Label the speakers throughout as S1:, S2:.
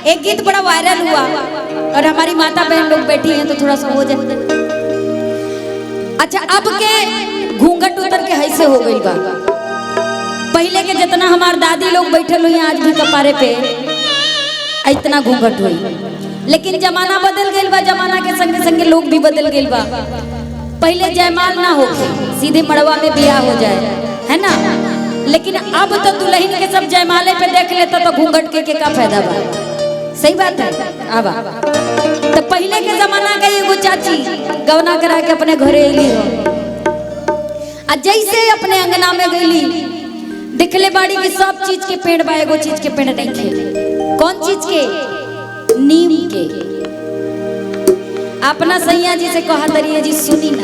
S1: एक गीत बड़ा वायरल हुआ और हमारी माता बहन लोग बैठी हैं तो थोड़ा सा हो जाए। अच्छा, अब के घूंघट उतर के हैसे हो गई बा। पहले के जितना हमार दादी लोग बैठे हुई आज भी कपारे पे इतना घूंघट हुई, लेकिन जमाना बदल गई बा। जमाना के संगे संगे लोग भी बदल गई बा। पहले जयमाल ना हो, सीधे मड़वा में ब्याह हो जाए, है ना। लेकिन अब तो दुल्हन के सब जयमाले पे देख लेता तो घूंघट के का फायदा बा। सही बात है। अब तो पहले के जमाना का एगो चाची गवना करा के अपने घरे अली हो, जैसे अपने अंगना में गईली दिखले बाड़ी की सब चीज के पेड़ बा, एगो चीज के पेड़ नहीं थे। कौन चीज के? नीम के। अपना सैया जी से कहा तरिए जी सुनी ना,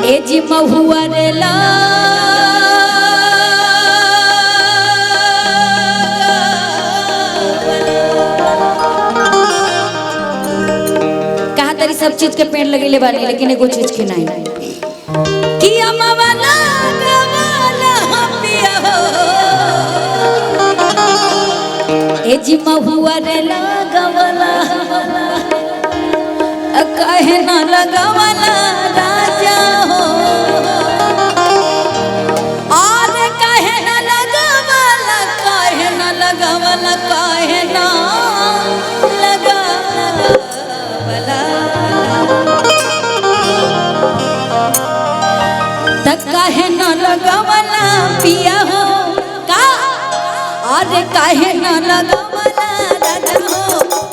S1: ए जी महुआ रे ला कहा तरी सब चीज के पेड़ लगे ले बानी, लेकिन एगो चीज के नहीं कि अमवाला गवाला पिया हो। ए जी महुआ रे ला गवाला कहे ना लगावाला राजा हो, और कहे ना लगावाला, कहे ना लगावाला, कहे ना लगावाला, तक कहे ना लगावाला पिया हो का, और कहे ना लगावाला राजा हो।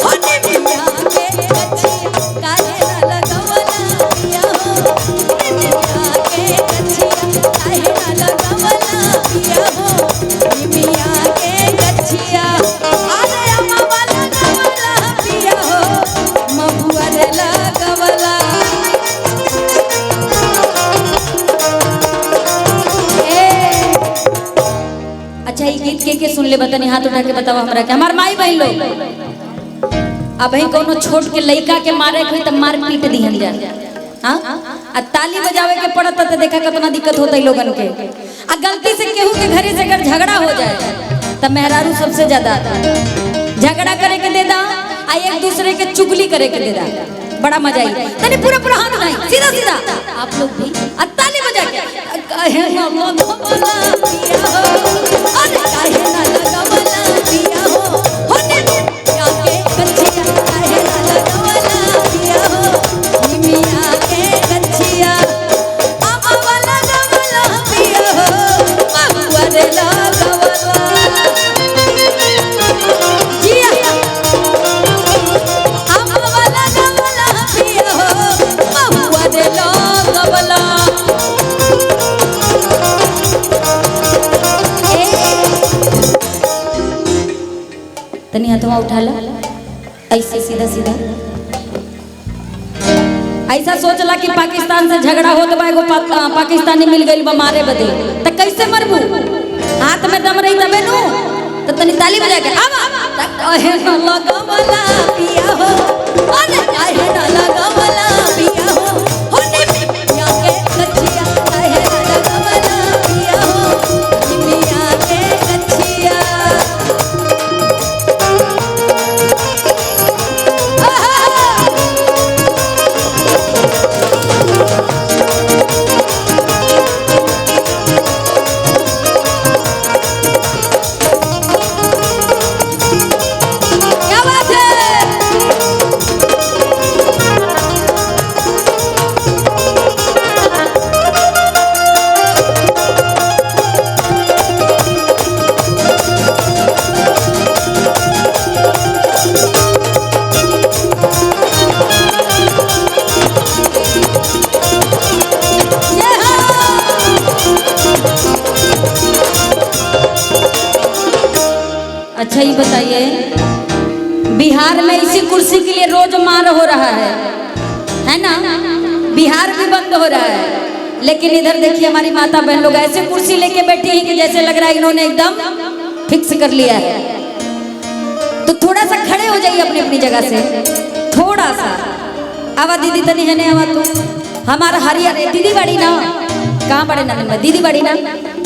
S1: होने पिया के कचिया के सुन ले बतानी, हाथ उठा के बताओ हमरा के। हमार माई बहन लोग अब ही कोनो छोट के लइका के मारे कोई त मार पीट दिहन जा। हां, आ ताली बजावे के पड़त त देखा कितना दिक्कत होता है लोगन के। आ गलती से केहू के घरे से अगर झगड़ा हो जाए त मेहरारू सबसे ज्यादा झगड़ा करे के दे दा, आ एक दूसरे के चुगली करे के दे दा। बड़ा मजा आई। तनी पूरा पूरा हाथ नहीं, सीधा सीधा आप लोग भी आ ताली बजा के कहे ना लगावला पिया हो, अरे कहे ना लगावला पिया हो। होने पिया के कचिया कहे ना लगावला पिया हो, निमिया के कचिया अमवाला लगावला पिया हो, महुआ रे लगावला जिया अमवाला लगावला पिया हो, महुआ रे लगावला। तनी हाथवा उठा ला ऐसे सीधा सीधा। ऐसा सोचला कि पाकिस्तान से झगड़ा हो तो एगो पाकिस्तानी मिल गई बा मारे बदे, तो कैसे मरबू? हाथ में दम रही तबे नु। तो तनी ताली बजा के आवा कहे ना लगावला पिया हो, अरे कहे ना लगावला पिया हो। होने पिया के कचिया कहे ना लगावला पिया हो, निमिया के कचिया। अच्छा ये बताइए, बिहार में इसी कुर्सी के लिए रोज मार हो रहा है ना। बिहार भी बंद हो रहा है, लेकिन इधर देखिए हमारी माता बहन लोग ऐसे कुर्सी लेके बैठी हैं कि जैसे लग रहा है इन्होंने एकदम फिक्स कर लिया है। तो थोड़ा सा खड़े हो जाइए अपनी अपनी जगह से थोड़ा सा। आवा दीदी तनी है आवा तू हमारा हरियर दीदी बड़ी ना कहाँ बड़े ना दीदी बड़ी ना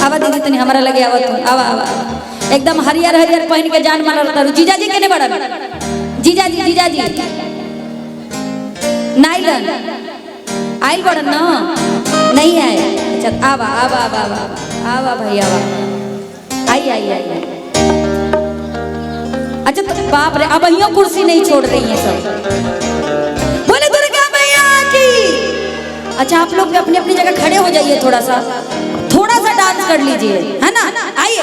S1: आवा दीदी तनी हमारा लगे आवा तू आवा आवा एकदम हरियर हरियर पहन के जान माना रहता जीजा जी केने बड़ा जीजा जी नाइलन आइल बड़ा ना नहीं आए। अच्छा आवा आवा आवा आवा आवा भाई आवा आई आई आई। अच्छा तो बाप रे अब यहाँ कुर्सी नहीं छोड़ रही है सब। बोले दुर्गा मैया की। अच्छा आप लोग भी अपनी अपनी जगह खड़े हो जाइए थोड़ा सा डांस कर लीजिए है ना। आइए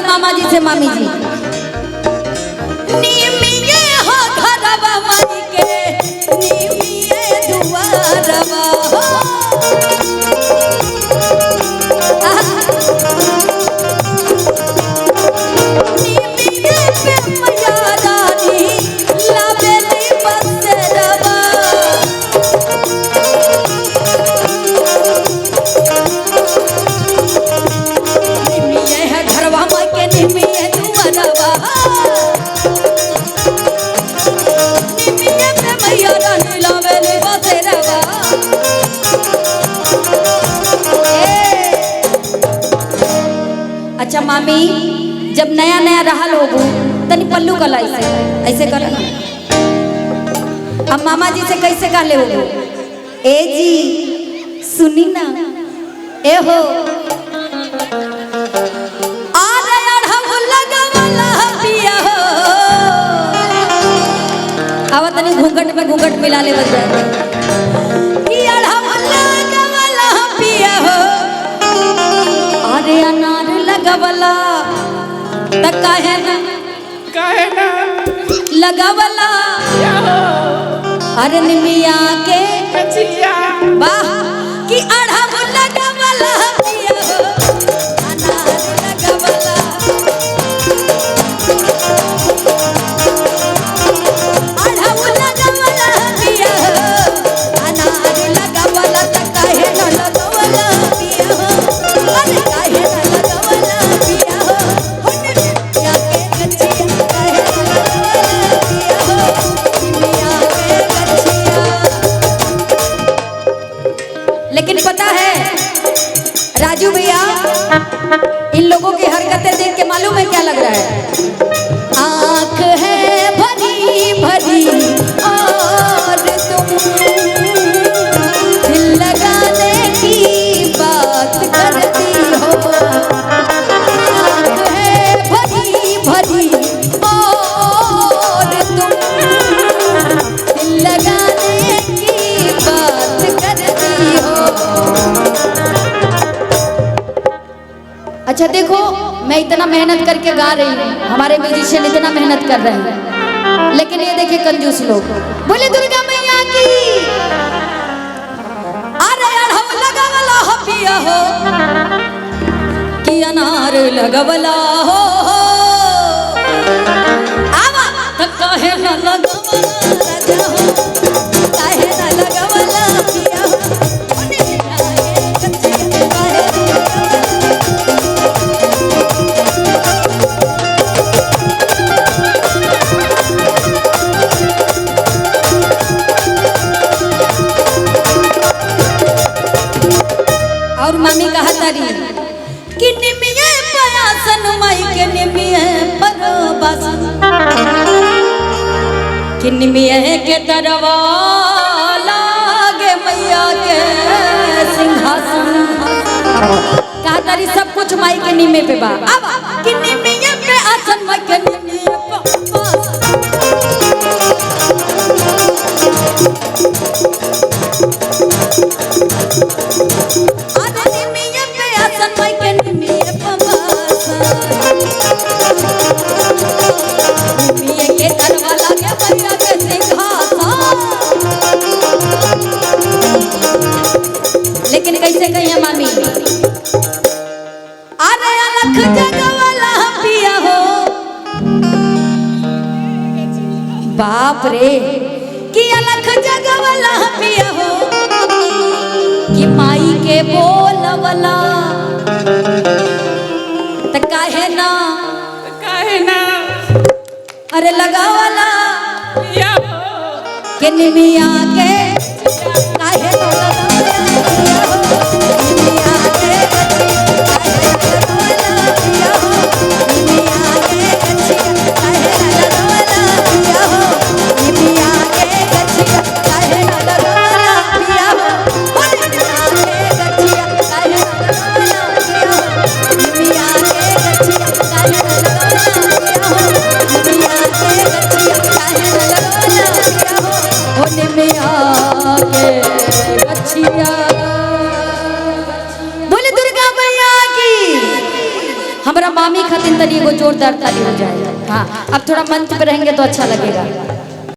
S1: मामा जी से मामी जी नीमिये हो घरवा माई के नीमिये दुआरवा हो नीमिये पे मैया रानी लावेली बसेरवा। नीमिये है घरवा माई के नीमिये दुआरवा नीमिये पे मैया रानी लावेली बसेरवा। अच्छा मामी जब नया नया रहल होबू तनी पल्लू कला ऐसे कर ना। अब मामा जी से कैसे कहले होबू ए जी सुनी ना ए हो आरे अढ़ऊ लगवला पिया हो। अब तनी घूंघट में घूंघट मिला ले बजा कि अढ़ऊ लगवला पिया हो अरे अनार लगवला त काहे ना लगवला अरे निमिया के वाह कि अढ़ऊ लगवला पिया हो अनार लगवला अढ़ऊ लगवला पिया हो अनार लगवला त काहे ना लगवला पिया हो अरे काहे ना लगवला पिया हो निमिया के गछिया काहे ना लगवला पिया हो निमिया के गछिया। लेकिन पता है राजू भैया इन लोगों की हरकतें देख के मालूम है क्या लग रहा है। आँख है भरी भरी और तुम दिल लगाने की बात करती हो। आँख है भरी भरी और तुम दिल लगाने की बात करती हो। अच्छा देखो मैं इतना मेहनत करके गा रही हूँ हमारे म्यूजिशियन इतना मेहनत कर रहे हैं लेकिन ये देखिए कंजूस लोग। बोले दुर्गा मैया की। अरे अढ़ऊ लगवला हो पिया हो कि अनार लगवला हो आवा त काहे ना लगवला राजा हो काहे ना लगवला पिया हो निमिया के गछिया काहे ना लगवला। निमिया के तरवा लागे मैया के सिंहासन कहा तारी सब कुछ माई के निमे पे बा अब कि निमिया पे आसन माई के निमिया लेकिन कैसे कहिए मामी अरे अलख जगवाला पिया हो बाप रे कि अलख जगवाला पिया हो कि माई के बोलवला त काहे ना अरे लगावला पिया हो कि निमिया के काहे ना हमारा मामी खातिर तनी एगो जोरदार ताली हो जाए। हाँ अब थोड़ा मंच पे रहेंगे तो अच्छा लगेगा।